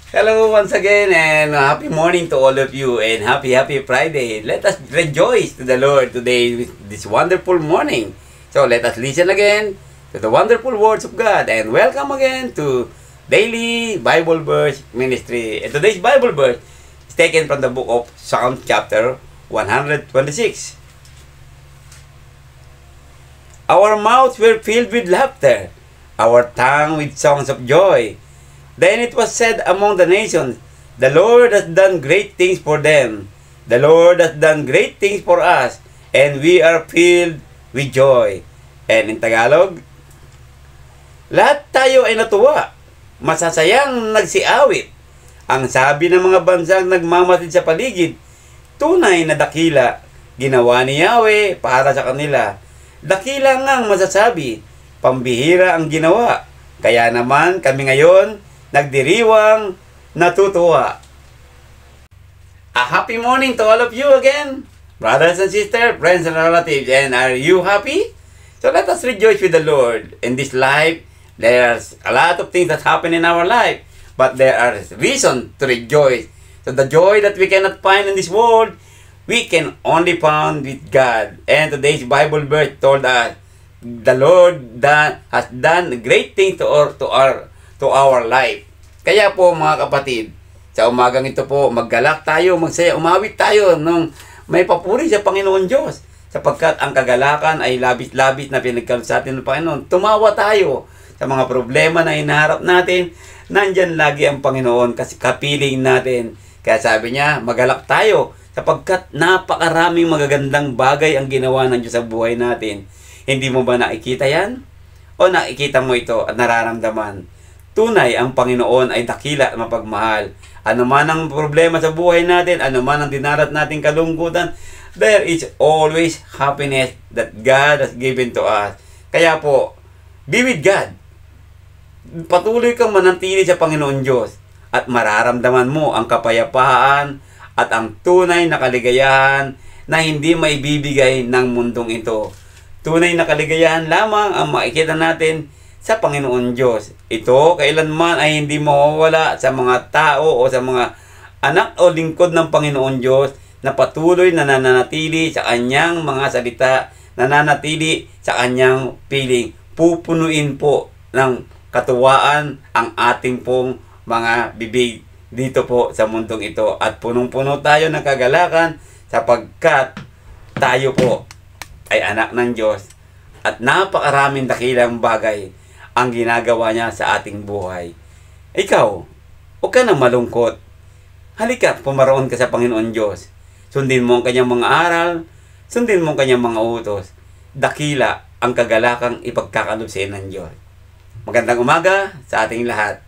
Hello once again and happy morning to all of you and happy Friday. Let us rejoice to the Lord today with this wonderful morning. So let us listen again to the wonderful words of God and welcome again to Daily Bible Verse Ministry. And today's Bible verse is taken from the book of Psalm chapter 126. Our mouths were filled with laughter, our tongue with songs of joy. Then it was said among the nations, the Lord has done great things for them. The Lord has done great things for us, and we are filled with joy. And in Tagalog, lahat tayo ay natuwa, masasayang nagsiawit. Ang sabi ng mga bansang nagmamasid sa paligid, tunay na dakila, ginawa ni Yahweh para sa kanila. Dakila ngang masasabi, pambihira ang ginawa. Kaya naman kami ngayon, nagdiriwang natutuwa. A happy morning to all of you again, brothers and sisters, friends and relatives. And are you happy? So let us rejoice with the Lord. In this life, there's a lot of things that happen in our life, but there are reasons to rejoice. So the joy that we cannot find in this world, we can only find with God. And today's Bible verse told us, the Lord has done great things to our life. Kaya po mga kapatid, sa umagang ito po, maggalak tayo, magsaya, umawit tayo nung may papuri sa Panginoon Diyos. Sapagkat ang kagalakan ay labis-labis na pinagkaloob sa atin ng Panginoon. Tumawa tayo sa mga problema na hinaharap natin. Nandyan lagi ang Panginoon kasi kapiling natin. Kaya sabi niya, magalak tayo sapagkat napakaraming magagandang bagay ang ginawa ng Diyos sa buhay natin. Hindi mo ba nakikita yan? O nakikita mo ito at nararamdaman? Tunay, ang Panginoon ay dakila at mapagmahal. Ano man ang problema sa buhay natin, ano man ang dinarat nating kalungkutan, there is always happiness that God has given to us. Kaya po, be with God. Patuloy kang manatili sa Panginoon Diyos at mararamdaman mo ang kapayapaan at ang tunay na kaligayahan na hindi maibibigay ng mundong ito. Tunay na kaligayahan lamang ang makikita natin sa Panginoon Diyos. Ito kailanman ay hindi mawawala sa mga tao o sa mga anak o lingkod ng Panginoon Diyos na patuloy na nananatili sa kanyang mga salita, nananatili sa kanyang piling. Pupunuin po ng katuwaan ang ating pong mga bibig dito po sa mundong ito. At punong-puno tayo ng kagalakan sapagkat tayo po ay anak ng Diyos at napakaraming dakilang bagay ang ginagawa niya sa ating buhay. Ikaw, huwag ka nang malungkot. Halika, pumaroon ka sa Panginoon Diyos. Sundin mo ang kanyang mga aral, sundin mo ang kanyang mga utos. Dakila ang kagalakang ipagkakalob sa ng Diyos. Magandang umaga sa ating lahat.